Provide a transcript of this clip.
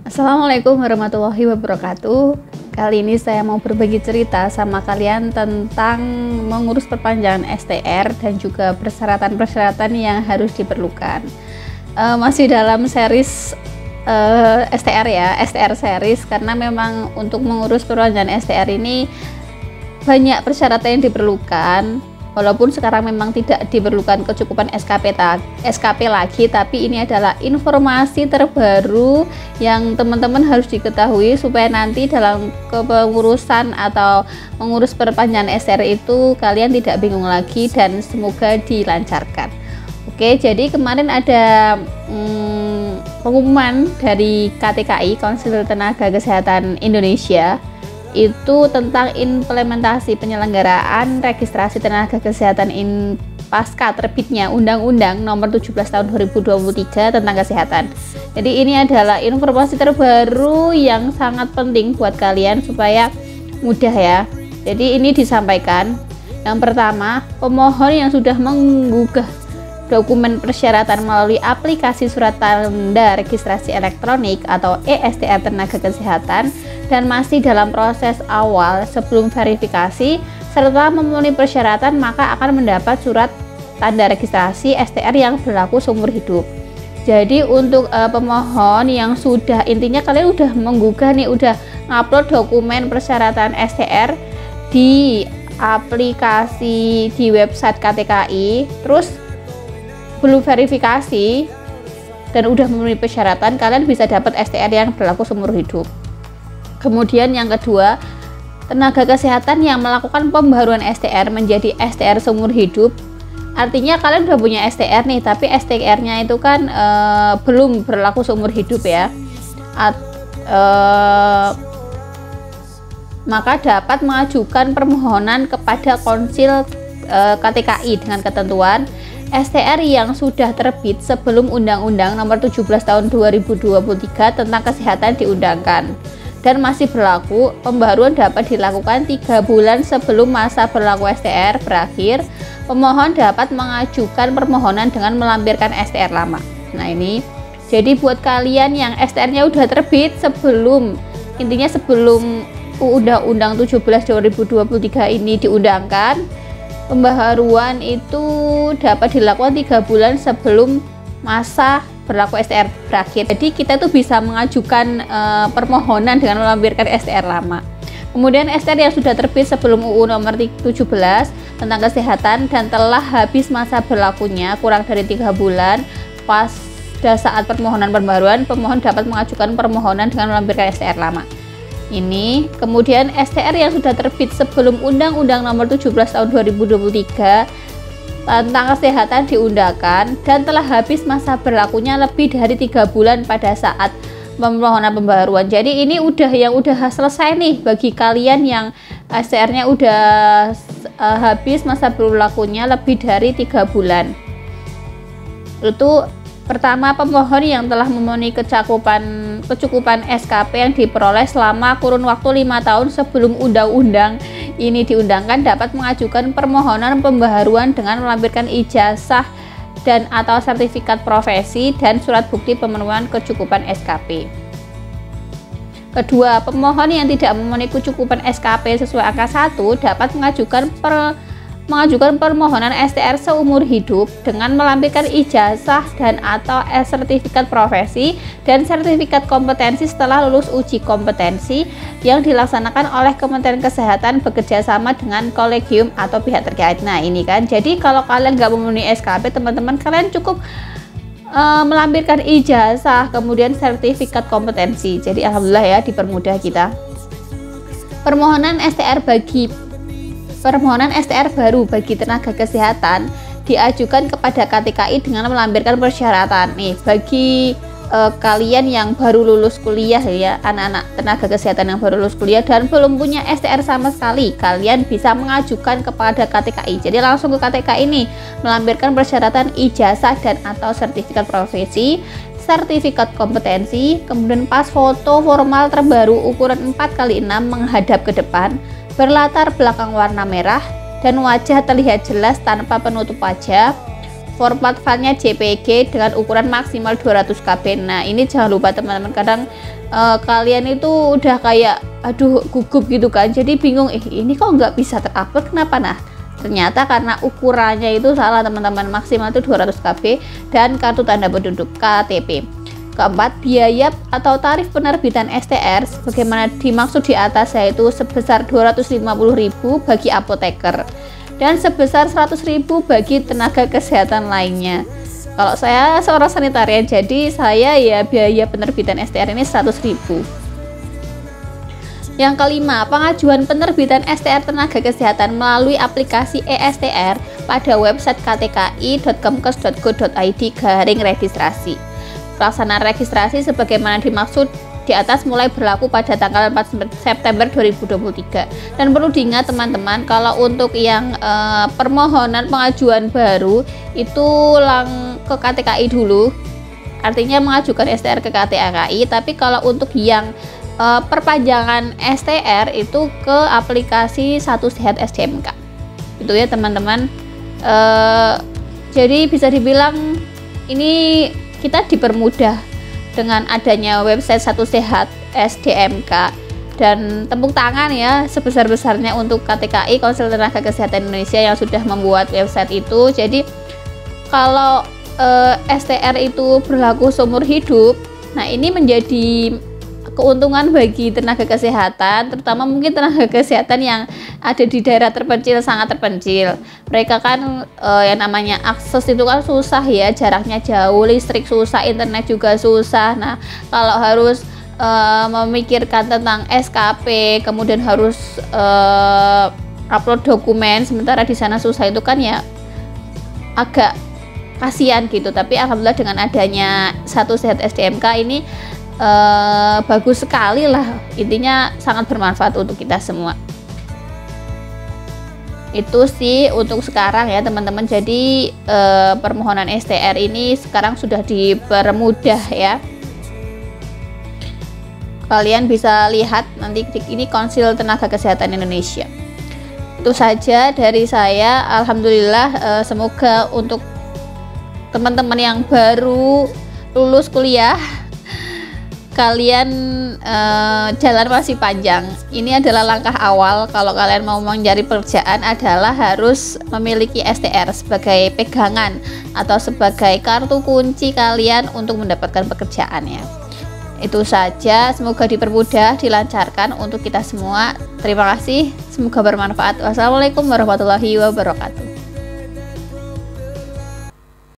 Assalamualaikum warahmatullahi wabarakatuh. Kali ini saya mau berbagi cerita sama kalian tentang mengurus perpanjangan STR dan juga persyaratan-persyaratan yang harus diperlukan. Masih dalam series STR ya, STR series, karena memang untuk mengurus perpanjangan STR ini banyak persyaratan yang diperlukan. Walaupun sekarang memang tidak diperlukan kecukupan SKP lagi, tapi ini adalah informasi terbaru yang teman-teman harus diketahui supaya nanti dalam kepengurusan atau mengurus perpanjangan STR itu kalian tidak bingung lagi dan semoga dilancarkan. Oke, jadi kemarin ada pengumuman dari KTKI, Konsil Tenaga Kesehatan Indonesia, itu tentang implementasi penyelenggaraan registrasi tenaga kesehatan pasca terbitnya Undang-Undang Nomor 17 Tahun 2023 tentang kesehatan. Jadi ini adalah informasi terbaru yang sangat penting buat kalian supaya mudah ya. Jadi ini disampaikan, yang pertama, pemohon yang sudah menggugah dokumen persyaratan melalui aplikasi surat tanda registrasi elektronik atau e-STR tenaga kesehatan dan masih dalam proses awal sebelum verifikasi serta memenuhi persyaratan, maka akan mendapat surat tanda registrasi STR yang berlaku seumur hidup. Jadi untuk pemohon yang sudah, intinya kalian udah menggugah nih, udah ngupload dokumen persyaratan STR di aplikasi di website KTKI, terus belum verifikasi dan udah memenuhi persyaratan, kalian bisa dapat STR yang berlaku seumur hidup. Kemudian yang kedua, tenaga kesehatan yang melakukan pembaruan STR menjadi STR seumur hidup. Artinya kalian udah punya STR nih, tapi STR-nya itu kan belum berlaku seumur hidup ya. Maka dapat mengajukan permohonan kepada Konsil KTKI dengan ketentuan STR yang sudah terbit sebelum Undang-Undang Nomor 17 Tahun 2023 tentang kesehatan diundangkan dan masih berlaku. Pembaruan dapat dilakukan 3 bulan sebelum masa berlaku STR berakhir. Pemohon dapat mengajukan permohonan dengan melampirkan STR lama. Nah ini, jadi buat kalian yang STR-nya udah terbit sebelum, intinya sebelum Undang-Undang 17 2023 ini diundangkan, pembaharuan itu dapat dilakukan 3 bulan sebelum masa berlaku STR berakhir. Jadi kita tuh bisa mengajukan permohonan dengan melampirkan STR lama. Kemudian STR yang sudah terbit sebelum UU Nomor 17 tentang kesehatan dan telah habis masa berlakunya kurang dari 3 bulan pada saat permohonan pembaruan, pemohon dapat mengajukan permohonan dengan melampirkan STR lama. Ini kemudian STR yang sudah terbit sebelum Undang-Undang Nomor 17 Tahun 2023 tentang kesehatan diundangkan dan telah habis masa berlakunya lebih dari 3 bulan pada saat permohonan pembaruan. Jadi ini udah selesai nih bagi kalian yang STR-nya udah habis masa berlakunya lebih dari 3 bulan. Itu pertama, pemohon yang telah memenuhi kecukupan SKP yang diperoleh selama kurun waktu 5 tahun sebelum undang-undang ini diundangkan dapat mengajukan permohonan pembaharuan dengan melampirkan ijazah dan atau sertifikat profesi dan surat bukti pemenuhan kecukupan SKP. Kedua, pemohon yang tidak memenuhi kecukupan SKP sesuai angka 1 dapat mengajukan permohonan STR seumur hidup dengan melampirkan ijazah dan atau sertifikat profesi dan sertifikat kompetensi setelah lulus uji kompetensi yang dilaksanakan oleh Kementerian Kesehatan bekerja sama dengan kolegium atau pihak terkait. Nah ini kan, jadi kalau kalian nggak memenuhi SKP, teman-teman, kalian cukup melampirkan ijazah kemudian sertifikat kompetensi. Jadi alhamdulillah ya, dipermudah kita. Permohonan STR baru bagi tenaga kesehatan diajukan kepada KTKI dengan melampirkan persyaratan. Nih, bagi kalian yang baru lulus kuliah ya, anak-anak tenaga kesehatan yang baru lulus kuliah dan belum punya STR sama sekali, kalian bisa mengajukan kepada KTKI. Jadi langsung ke KTKI ini melampirkan persyaratan ijazah dan atau sertifikat profesi, sertifikat kompetensi, kemudian pas foto formal terbaru ukuran 4x6 menghadap ke depan, berlatar belakang warna merah dan wajah terlihat jelas tanpa penutup wajah, format filenya JPG dengan ukuran maksimal 200 KB. Nah ini jangan lupa teman-teman, kadang kalian itu udah kayak aduh gugup gitu kan, jadi bingung ini kok nggak bisa terupload kenapa. Nah ternyata karena ukurannya itu salah teman-teman, maksimal itu 200 KB dan kartu tanda penduduk KTP. Keempat, biaya atau tarif penerbitan STR sebagaimana dimaksud di atas, yaitu sebesar 250.000 bagi apoteker dan sebesar 100.000 bagi tenaga kesehatan lainnya. Kalau saya seorang sanitarian, jadi saya ya biaya penerbitan STR ini 100.000. Yang kelima, pengajuan penerbitan STR tenaga kesehatan melalui aplikasi eSTR pada website ktki.kemkes.go.id/registrasi. Pelaksanaan registrasi sebagaimana dimaksud di atas mulai berlaku pada tanggal 4 September 2023. Dan perlu diingat teman-teman, kalau untuk yang permohonan pengajuan baru itu ke KTKI dulu, artinya mengajukan STR ke KTKI. Tapi kalau untuk yang perpanjangan STR itu ke aplikasi Satu Sehat SDMK. Itu ya teman-teman. Jadi bisa dibilang ini kita dipermudah dengan adanya website Satu Sehat SDMK, dan tepuk tangan ya sebesar-besarnya untuk KTKI, Konsil Tenaga Kesehatan Indonesia, yang sudah membuat website itu. Jadi kalau STR itu berlaku seumur hidup, nah ini menjadi keuntungan bagi tenaga kesehatan, terutama mungkin tenaga kesehatan yang ada di daerah terpencil, sangat terpencil. Mereka kan yang namanya akses itu kan susah ya, jaraknya jauh, listrik susah, internet juga susah. Nah kalau harus memikirkan tentang SKP, kemudian harus upload dokumen, sementara di sana susah, itu kan ya agak kasihan gitu. Tapi alhamdulillah dengan adanya Satu Sehat SDMK ini bagus sekali lah, intinya sangat bermanfaat untuk kita semua. Itu sih untuk sekarang ya teman-teman. Jadi permohonan STR ini sekarang sudah dipermudah ya. Kalian bisa lihat nanti, klik ini Konsil Tenaga Kesehatan Indonesia. Itu saja dari saya. Alhamdulillah, semoga untuk teman-teman yang baru lulus kuliah, kalian jalan masih panjang. Ini adalah langkah awal. Kalau kalian mau mencari pekerjaan adalah harus memiliki STR sebagai pegangan atau sebagai kartu kunci kalian untuk mendapatkan pekerjaan ya. Itu saja, semoga dipermudah, dilancarkan untuk kita semua. Terima kasih, semoga bermanfaat. Wassalamualaikum warahmatullahi wabarakatuh.